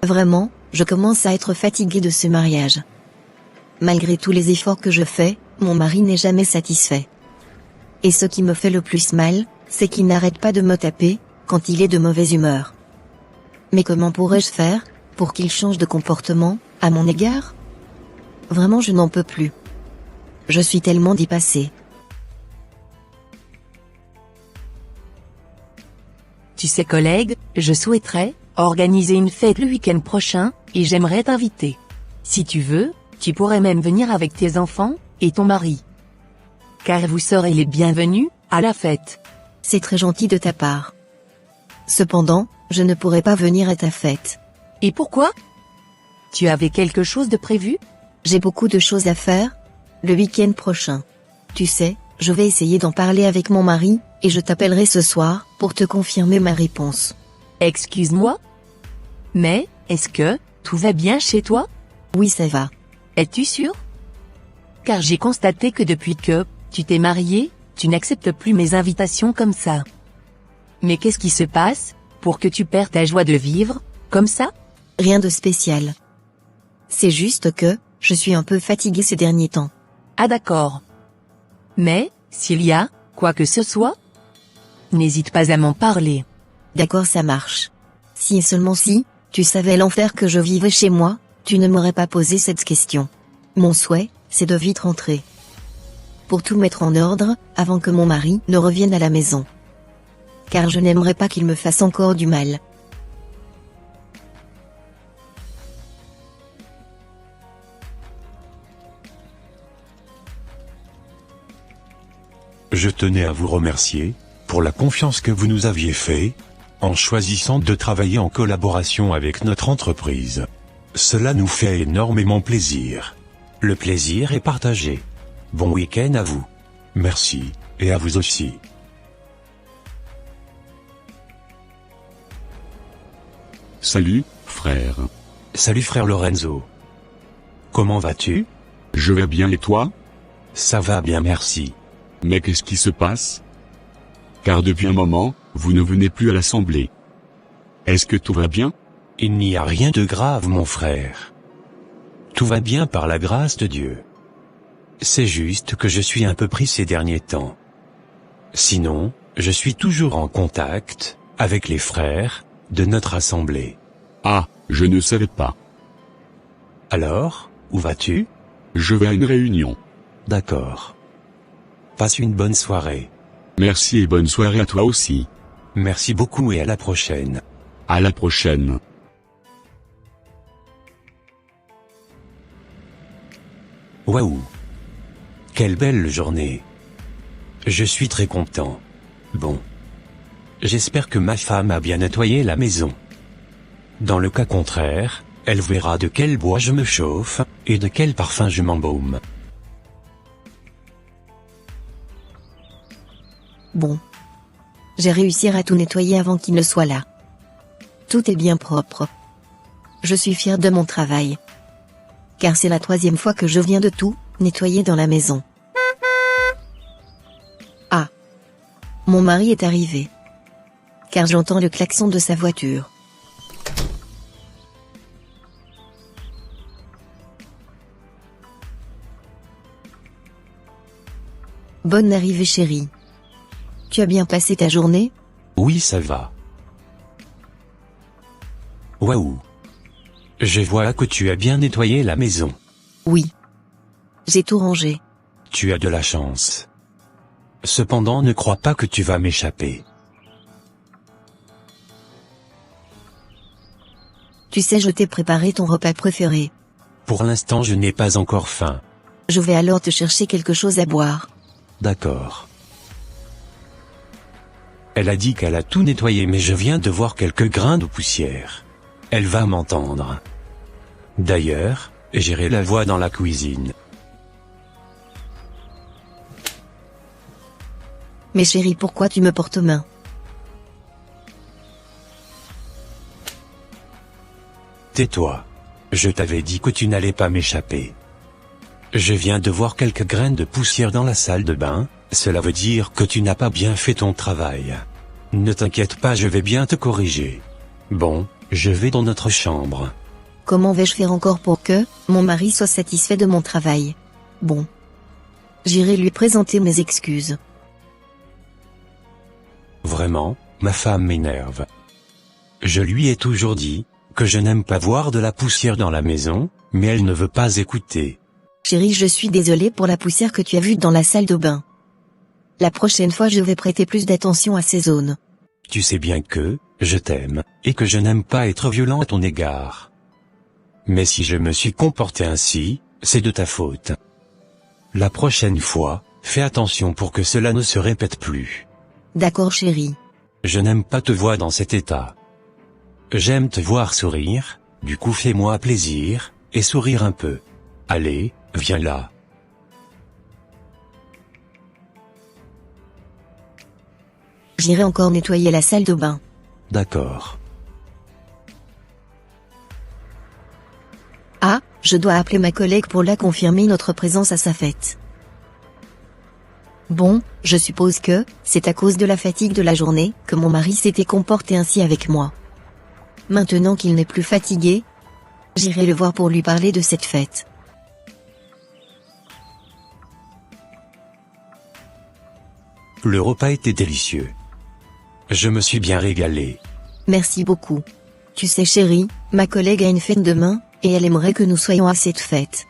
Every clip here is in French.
Vraiment, je commence à être fatiguée de ce mariage. Malgré tous les efforts que je fais, mon mari n'est jamais satisfait. Et ce qui me fait le plus mal, c'est qu'il n'arrête pas de me taper, quand il est de mauvaise humeur. Mais comment pourrais-je faire, pour qu'il change de comportement, à mon égard? Vraiment je n'en peux plus. Je suis tellement dépassée. Tu sais collègue, je souhaiterais organiser une fête le week-end prochain, et j'aimerais t'inviter. Si tu veux, tu pourrais même venir avec tes enfants, et ton mari. Car vous serez les bienvenus, à la fête. C'est très gentil de ta part. Cependant, je ne pourrai pas venir à ta fête. Et pourquoi? Tu avais quelque chose de prévu? J'ai beaucoup de choses à faire, le week-end prochain. Tu sais, je vais essayer d'en parler avec mon mari, et je t'appellerai ce soir, pour te confirmer ma réponse. Excuse-moi? Mais, est-ce que, tout va bien chez toi? Oui, ça va. Es-tu sûr? Car j'ai constaté que depuis que tu t'es marié, tu n'acceptes plus mes invitations comme ça. Mais qu'est-ce qui se passe, pour que tu perds ta joie de vivre, comme ça? Rien de spécial. C'est juste que, je suis un peu fatiguée ces derniers temps. Ah d'accord. Mais, s'il y a, quoi que ce soit, n'hésite pas à m'en parler. D'accord, ça marche. Si et seulement si, tu savais l'enfer que je vivais chez moi, tu ne m'aurais pas posé cette question. Mon souhait, c'est de vite rentrer. Pour tout mettre en ordre, avant que mon mari ne revienne à la maison. Car je n'aimerais pas qu'il me fasse encore du mal. Je tenais à vous remercier, pour la confiance que vous nous aviez fait, en choisissant de travailler en collaboration avec notre entreprise. Cela nous fait énormément plaisir. Le plaisir est partagé. Bon week-end à vous. Merci, et à vous aussi. Salut, frère. Salut frère Lorenzo. Comment vas-tu? Je vais bien et toi? Ça va bien merci. Mais qu'est-ce qui se passe? Car depuis un moment, vous ne venez plus à l'assemblée. Est-ce que tout va bien? Il n'y a rien de grave mon frère. Tout va bien par la grâce de Dieu. C'est juste que je suis un peu pris ces derniers temps. Sinon, je suis toujours en contact, avec les frères, de notre assemblée. Ah, je ne savais pas. Alors, où vas-tu? Je vais à une réunion. D'accord. Passe une bonne soirée. Merci et bonne soirée à toi aussi. Merci beaucoup et à la prochaine. À la prochaine. Waouh! Quelle belle journée! Je suis très content. Bon. J'espère que ma femme a bien nettoyé la maison. Dans le cas contraire, elle verra de quel bois je me chauffe, et de quel parfum je m'embaume. Bon. J'ai réussi à tout nettoyer avant qu'il ne soit là. Tout est bien propre. Je suis fière de mon travail. Car c'est la 3e fois que je viens de tout nettoyer dans la maison. Ah. Mon mari est arrivé. Car j'entends le klaxon de sa voiture. Bonne arrivée chérie. Tu as bien passé ta journée? Oui, ça va. Waouh! Je vois que tu as bien nettoyé la maison. Oui. J'ai tout rangé. Tu as de la chance. Cependant, ne crois pas que tu vas m'échapper. Tu sais, je t'ai préparé ton repas préféré. Pour l'instant, je n'ai pas encore faim. Je vais alors te chercher quelque chose à boire. D'accord. Elle a dit qu'elle a tout nettoyé mais je viens de voir quelques grains de poussière. Elle va m'entendre. D'ailleurs, j'irai la voir dans la cuisine. Mais chérie, pourquoi tu me portes main? Tais-toi. Je t'avais dit que tu n'allais pas m'échapper. Je viens de voir quelques graines de poussière dans la salle de bain, cela veut dire que tu n'as pas bien fait ton travail. Ne t'inquiète pas, je vais bien te corriger. Bon, Je vais dans notre chambre. Comment vais-je faire encore pour que mon mari soit satisfait de mon travail? Bon. J'irai lui présenter mes excuses. Vraiment, ma femme m'énerve. Je lui ai toujours dit que je n'aime pas voir de la poussière dans la maison, mais elle ne veut pas écouter. Chérie, je suis désolée pour la poussière que tu as vue dans la salle de bain. La prochaine fois, je vais prêter plus d'attention à ces zones. Tu sais bien que je t'aime, et que je n'aime pas être violent à ton égard. Mais si je me suis comporté ainsi, c'est de ta faute. La prochaine fois, fais attention pour que cela ne se répète plus. D'accord, chérie. Je n'aime pas te voir dans cet état. J'aime te voir sourire, du coup fais-moi plaisir, et sourire un peu. Allez, viens là. J'irai encore nettoyer la salle de bain. D'accord. Ah, je dois appeler ma collègue pour la confirmer notre présence à sa fête. Bon, je suppose que c'est à cause de la fatigue de la journée que mon mari s'était comporté ainsi avec moi. Maintenant qu'il n'est plus fatigué, j'irai le voir pour lui parler de cette fête. Le repas était délicieux. Je me suis bien régalé. Merci beaucoup. Tu sais chérie, ma collègue a une fête demain, et elle aimerait que nous soyons à cette fête.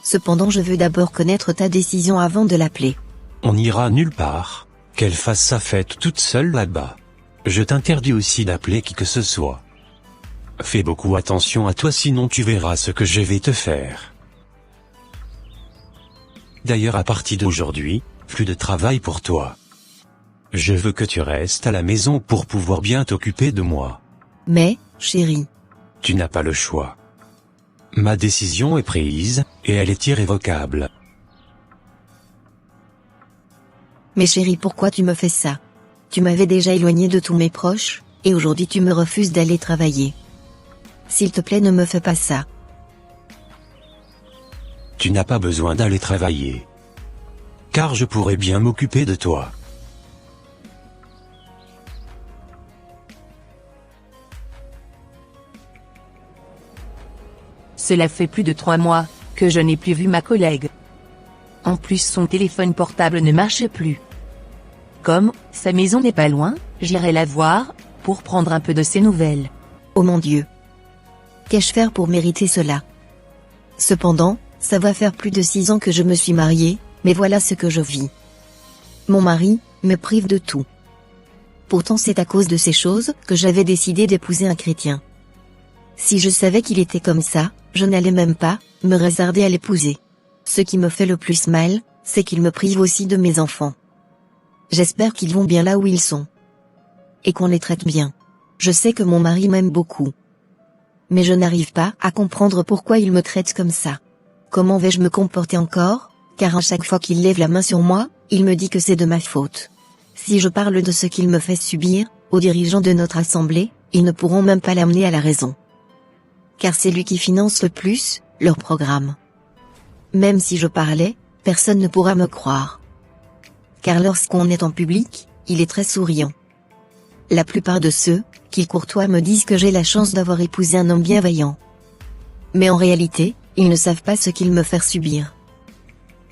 Cependant je veux d'abord connaître ta décision avant de l'appeler. On n'ira nulle part, qu'elle fasse sa fête toute seule là-bas. Je t'interdis aussi d'appeler qui que ce soit. Fais beaucoup attention à toi sinon tu verras ce que je vais te faire. D'ailleurs à partir d'aujourd'hui, plus de travail pour toi. Je veux que tu restes à la maison pour pouvoir bien t'occuper de moi. Mais, chérie. Tu n'as pas le choix. Ma décision est prise, et elle est irrévocable. Mais chérie, pourquoi tu me fais ça? Tu m'avais déjà éloigné de tous mes proches, et aujourd'hui tu me refuses d'aller travailler. S'il te plaît, ne me fais pas ça. Tu n'as pas besoin d'aller travailler. Car je pourrais bien m'occuper de toi. Cela fait plus de 3 mois que je n'ai plus vu ma collègue. En plus son téléphone portable ne marche plus. Comme sa maison n'est pas loin, j'irai la voir pour prendre un peu de ses nouvelles. Oh mon Dieu. Qu'ai-je faire pour mériter cela? Cependant, ça va faire plus de 6 ans que je me suis mariée, mais voilà ce que je vis. Mon mari me prive de tout. Pourtant c'est à cause de ces choses que j'avais décidé d'épouser un chrétien. Si je savais qu'il était comme ça, je n'allais même pas me hasarder à l'épouser. Ce qui me fait le plus mal, c'est qu'il me prive aussi de mes enfants. J'espère qu'ils vont bien là où ils sont. Et qu'on les traite bien. Je sais que mon mari m'aime beaucoup. Mais je n'arrive pas à comprendre pourquoi il me traite comme ça. Comment vais-je me comporter encore, car à chaque fois qu'il lève la main sur moi, il me dit que c'est de ma faute. Si je parle de ce qu'il me fait subir, aux dirigeants de notre assemblée, ils ne pourront même pas l'amener à la raison. Car c'est lui qui finance le plus leur programme. Même si je parlais, personne ne pourra me croire. Car lorsqu'on est en public, il est très souriant. La plupart de ceux qui courtoient me disent que j'ai la chance d'avoir épousé un homme bienveillant. Mais en réalité, ils ne savent pas ce qu'il me fait subir.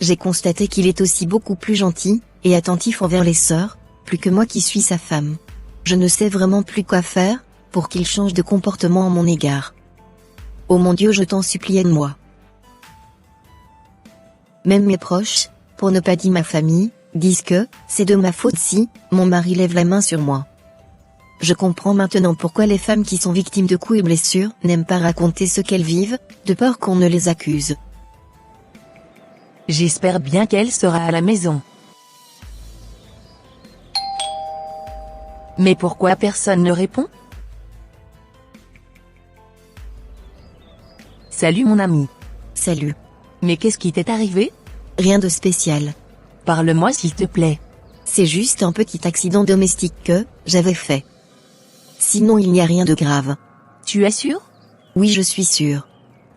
J'ai constaté qu'il est aussi beaucoup plus gentil et attentif envers les sœurs, plus que moi qui suis sa femme. Je ne sais vraiment plus quoi faire pour qu'il change de comportement à mon égard. Oh mon Dieu, je t'en supplie, aide-moi. Même mes proches, pour ne pas dire ma famille, disent que c'est de ma faute si mon mari lève la main sur moi. Je comprends maintenant pourquoi les femmes qui sont victimes de coups et blessures n'aiment pas raconter ce qu'elles vivent, de peur qu'on ne les accuse. J'espère bien qu'elle sera à la maison. Mais pourquoi personne ne répond? Salut mon ami. Salut. Mais qu'est-ce qui t'est arrivé? Rien de spécial. Parle-moi s'il te plaît. C'est juste un petit accident domestique que j'avais fait. Sinon il n'y a rien de grave. Tu es sûr? Oui, je suis sûre.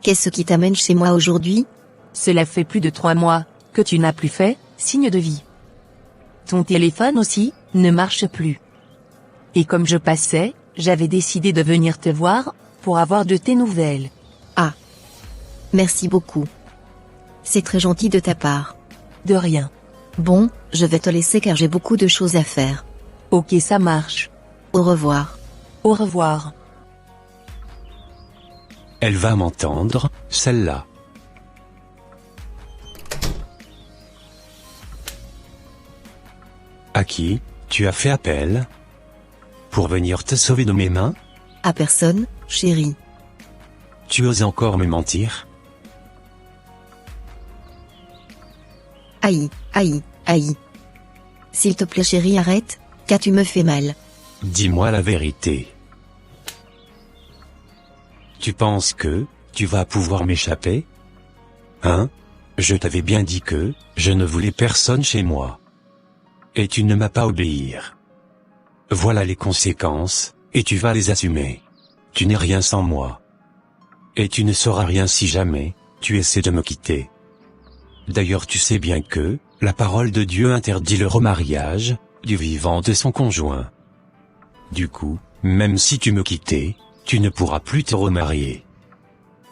Qu'est-ce qui t'amène chez moi aujourd'hui? Cela fait plus de 3 mois que tu n'as plus fait signe de vie. Ton téléphone aussi ne marche plus. Et comme je passais, j'avais décidé de venir te voir, pour avoir de tes nouvelles. Ah. Merci beaucoup. C'est très gentil de ta part. De rien. Bon, je vais te laisser car j'ai beaucoup de choses à faire. Ok, ça marche. Au revoir. Au revoir. Elle va m'entendre, celle-là. À qui tu as fait appel? Pour venir te sauver de mes mains? À personne, chérie. Tu oses encore me mentir? Aïe, aïe, aïe. S'il te plaît chérie, arrête, car tu me fais mal. Dis-moi la vérité. Tu penses que tu vas pouvoir m'échapper? Hein? Je t'avais bien dit que je ne voulais personne chez moi. Et tu ne m'as pas obéi. Voilà les conséquences, et tu vas les assumer. Tu n'es rien sans moi. Et tu ne sauras rien si jamais tu essaies de me quitter. D'ailleurs tu sais bien que la parole de Dieu interdit le remariage du vivant de son conjoint. Du coup, même si tu me quittais, tu ne pourras plus te remarier.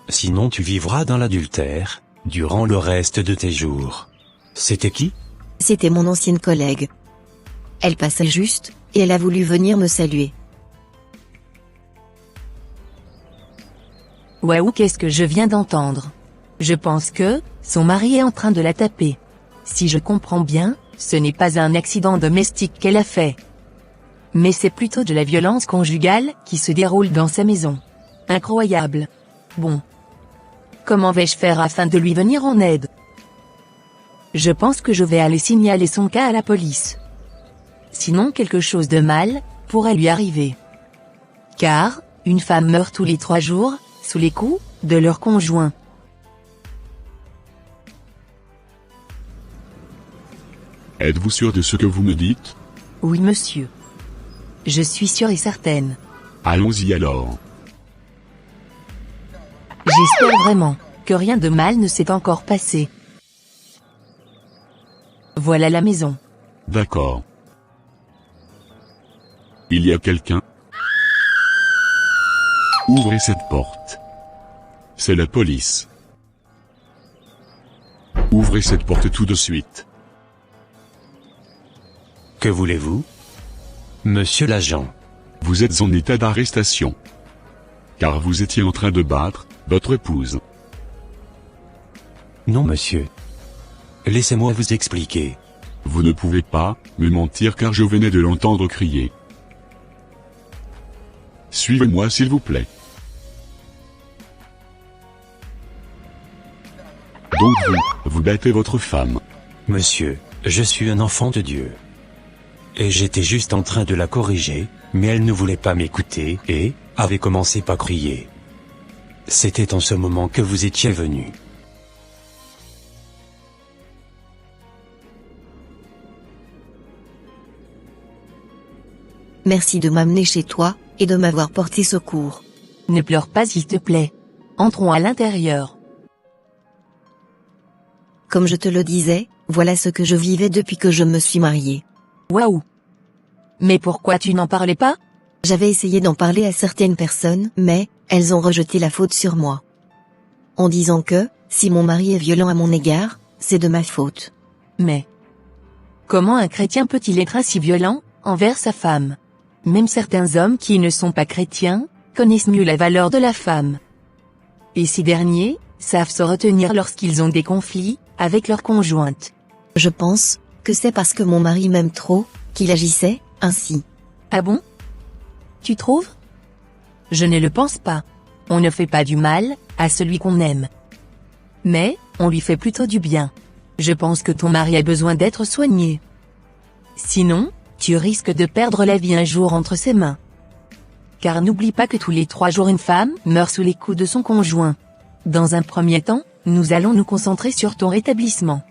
Sinon tu vivras dans l'adultère durant le reste de tes jours. C'était qui? C'était mon ancienne collègue. Elle passait juste, et elle a voulu venir me saluer. Waouh, qu'est-ce que je viens d'entendre? Je pense que son mari est en train de la taper. Si je comprends bien, ce n'est pas un accident domestique qu'elle a fait. Mais c'est plutôt de la violence conjugale qui se déroule dans sa maison. Incroyable. Bon. Comment vais-je faire afin de lui venir en aide? Je pense que je vais aller signaler son cas à la police. Sinon quelque chose de mal pourrait lui arriver. Car, une femme meurt tous les 3 jours, sous les coups de leur conjoint. Êtes-vous sûr de ce que vous me dites? Oui monsieur. Je suis sûre et certaine. Allons-y alors. J'espère vraiment que rien de mal ne s'est encore passé. Voilà la maison. D'accord. Il y a quelqu'un? Ouvrez cette porte. C'est la police. Ouvrez cette porte tout de suite. Que voulez-vous? Monsieur l'agent. Vous êtes en état d'arrestation. Car vous étiez en train de battre votre épouse. Non monsieur. Laissez-moi vous expliquer. Vous ne pouvez pas me mentir car je venais de l'entendre crier. Suivez-moi s'il vous plaît. Donc vous battez votre femme. Monsieur, je suis un enfant de Dieu. Et j'étais juste en train de la corriger, mais elle ne voulait pas m'écouter et avait commencé par crier. C'était en ce moment que vous étiez venu. Merci de m'amener chez toi, et de m'avoir porté secours. Ne pleure pas s'il te plaît. Entrons à l'intérieur. Comme je te le disais, voilà ce que je vivais depuis que je me suis mariée. Waouh. Mais pourquoi tu n'en parlais pas? J'avais essayé d'en parler à certaines personnes, mais elles ont rejeté la faute sur moi. En disant que, si mon mari est violent à mon égard, c'est de ma faute. Mais comment un chrétien peut-il être ainsi violent envers sa femme? Même certains hommes qui ne sont pas chrétiens connaissent mieux la valeur de la femme. Et ces derniers savent se retenir lorsqu'ils ont des conflits avec leur conjointe. Je pense que c'est parce que mon mari m'aime trop qu'il agissait ainsi. Ah bon? Tu trouves? Je ne le pense pas. On ne fait pas du mal à celui qu'on aime. Mais on lui fait plutôt du bien. Je pense que ton mari a besoin d'être soigné. Sinon, tu risques de perdre la vie un jour entre ses mains. Car n'oublie pas que tous les 3 jours une femme meurt sous les coups de son conjoint. Dans un premier temps, nous allons nous concentrer sur ton rétablissement.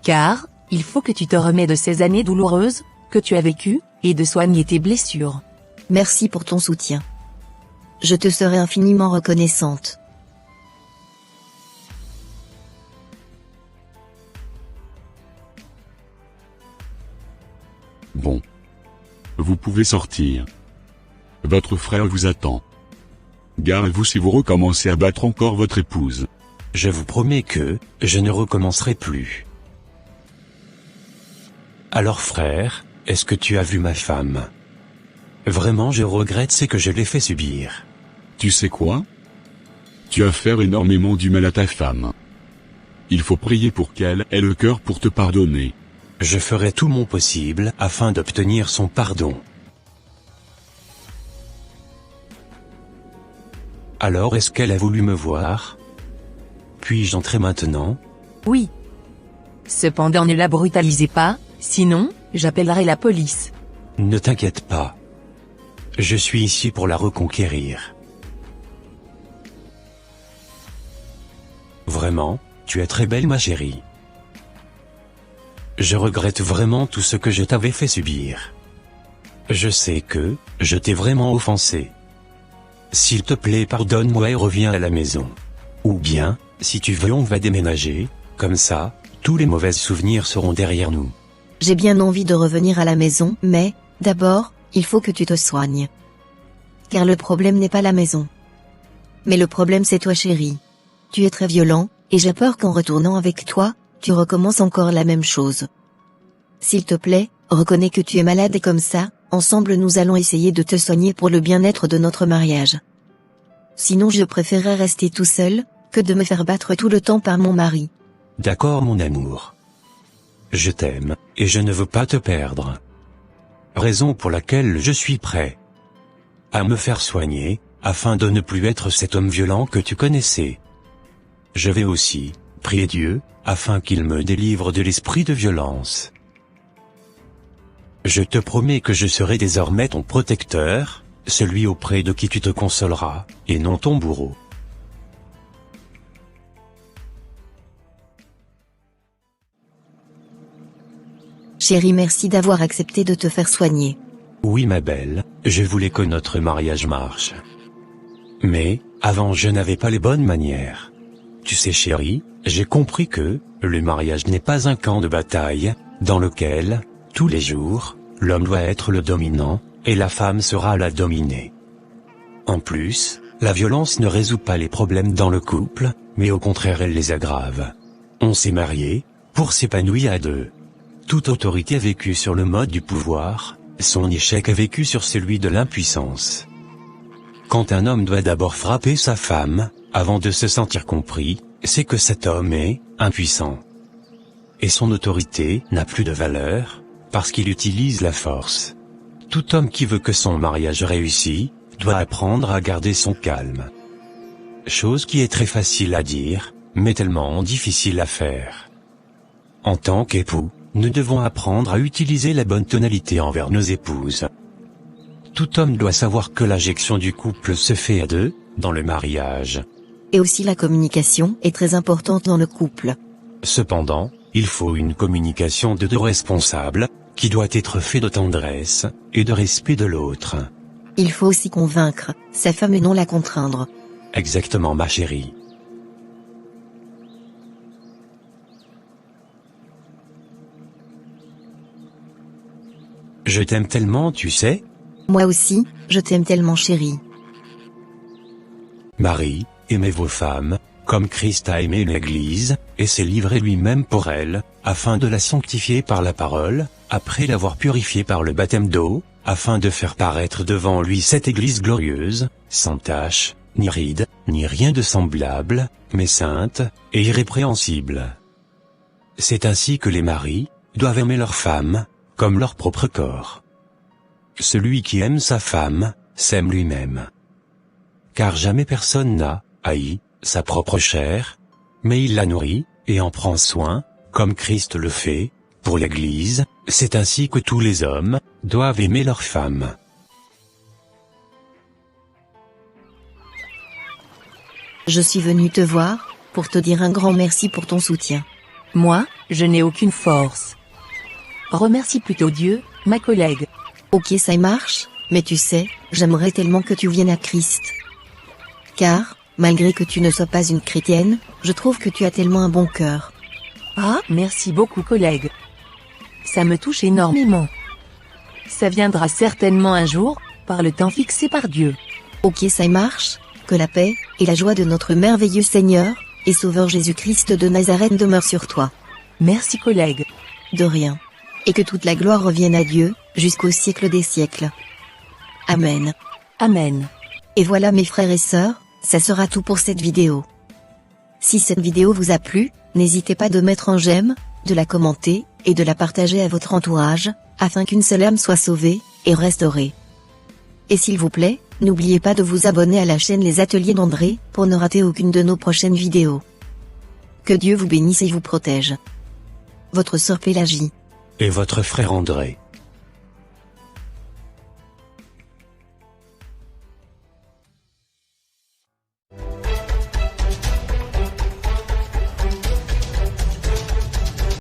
Car, il faut que tu te remets de ces années douloureuses que tu as vécues, et de soigner tes blessures. Merci pour ton soutien. Je te serai infiniment reconnaissante. Bon. Vous pouvez sortir. Votre frère vous attend. Gardez-vous si vous recommencez à battre encore votre épouse. Je vous promets que, je ne recommencerai plus. Alors frère, est-ce que tu as vu ma femme? Vraiment je regrette ce que je l'ai fait subir. Tu sais quoi? Tu as fait énormément du mal à ta femme. Il faut prier pour qu'elle ait le cœur pour te pardonner. Je ferai tout mon possible afin d'obtenir son pardon. Alors est-ce qu'elle a voulu me voir? Puis-je entrer maintenant? Oui. Cependant ne la brutalisez pas, sinon, j'appellerai la police. Ne t'inquiète pas. Je suis ici pour la reconquérir. Vraiment, tu es très belle ma chérie. Je regrette vraiment tout ce que je t'avais fait subir. Je sais que, je t'ai vraiment offensé. S'il te plaît pardonne-moi et reviens à la maison. Ou bien, si tu veux on va déménager, comme ça, tous les mauvais souvenirs seront derrière nous. J'ai bien envie de revenir à la maison, mais, d'abord, il faut que tu te soignes. Car le problème n'est pas la maison. Mais le problème c'est toi chérie. Tu es très violent, et j'ai peur qu'en retournant avec toi, tu recommences encore la même chose. S'il te plaît, reconnais que tu es malade et comme ça, ensemble nous allons essayer de te soigner pour le bien-être de notre mariage. Sinon je préférerais rester tout seul, que de me faire battre tout le temps par mon mari. D'accord mon amour. Je t'aime, et je ne veux pas te perdre. Raison pour laquelle je suis prêt à me faire soigner, afin de ne plus être cet homme violent que tu connaissais. Je vais aussi prier Dieu, afin qu'il me délivre de l'esprit de violence. Je te promets que je serai désormais ton protecteur, celui auprès de qui tu te consoleras, et non ton bourreau. Chérie, merci d'avoir accepté de te faire soigner. Oui ma belle, je voulais que notre mariage marche. Mais, avant je n'avais pas les bonnes manières. Tu sais chérie, j'ai compris que, le mariage n'est pas un camp de bataille, dans lequel, tous les jours, l'homme doit être le dominant, et la femme sera la dominée. En plus, la violence ne résout pas les problèmes dans le couple, mais au contraire elle les aggrave. On s'est marié, pour s'épanouir à deux. Toute autorité a vécu sur le mode du pouvoir, son échec a vécu sur celui de l'impuissance. Quand un homme doit d'abord frapper sa femme, avant de se sentir compris, c'est que cet homme est impuissant. Et son autorité n'a plus de valeur, parce qu'il utilise la force. Tout homme qui veut que son mariage réussisse, doit apprendre à garder son calme. Chose qui est très facile à dire, mais tellement difficile à faire. En tant qu'époux, nous devons apprendre à utiliser la bonne tonalité envers nos épouses. Tout homme doit savoir que l'injection du couple se fait à deux, dans le mariage. Et aussi la communication est très importante dans le couple. Cependant, il faut une communication de deux responsables, qui doit être faite de tendresse, et de respect de l'autre. Il faut aussi convaincre sa femme et non la contraindre. Exactement ma chérie. Je t'aime tellement tu sais. Moi aussi, je t'aime tellement chérie. Marie, aimez vos femmes, comme Christ a aimé l'Église, et s'est livré lui-même pour elle, afin de la sanctifier par la parole, après l'avoir purifiée par le baptême d'eau, afin de faire paraître devant lui cette Église glorieuse, sans tache, ni ride, ni rien de semblable, mais sainte, et irrépréhensible. C'est ainsi que les maris doivent aimer leurs femmes, comme leur propre corps. Celui qui aime sa femme, s'aime lui-même. Car jamais personne n'a haï sa propre chair, mais il la nourrit, et en prend soin, comme Christ le fait, pour l'Église. C'est ainsi que tous les hommes doivent aimer leurs femmes. Je suis venu te voir, pour te dire un grand merci pour ton soutien. Moi, je n'ai aucune force. Remercie plutôt Dieu, ma collègue. Ok ça marche, mais tu sais, j'aimerais tellement que tu viennes à Christ. Car, malgré que tu ne sois pas une chrétienne, je trouve que tu as tellement un bon cœur. Ah, merci beaucoup collègue. Ça me touche énormément. Ça viendra certainement un jour, par le temps fixé par Dieu. Ok, ça marche. Que la paix, et la joie de notre merveilleux Seigneur, et Sauveur Jésus-Christ de Nazareth demeure sur toi. Merci collègue. De rien. Et que toute la gloire revienne à Dieu, jusqu'au siècle des siècles. Amen. Amen. Et voilà mes frères et sœurs, ça sera tout pour cette vidéo. Si cette vidéo vous a plu, n'hésitez pas de mettre un j'aime, de la commenter, et de la partager à votre entourage, afin qu'une seule âme soit sauvée, et restaurée. Et s'il vous plaît, n'oubliez pas de vous abonner à la chaîne Les Ateliers d'André, pour ne rater aucune de nos prochaines vidéos. Que Dieu vous bénisse et vous protège. Votre sœur Pélagie. Et votre frère André.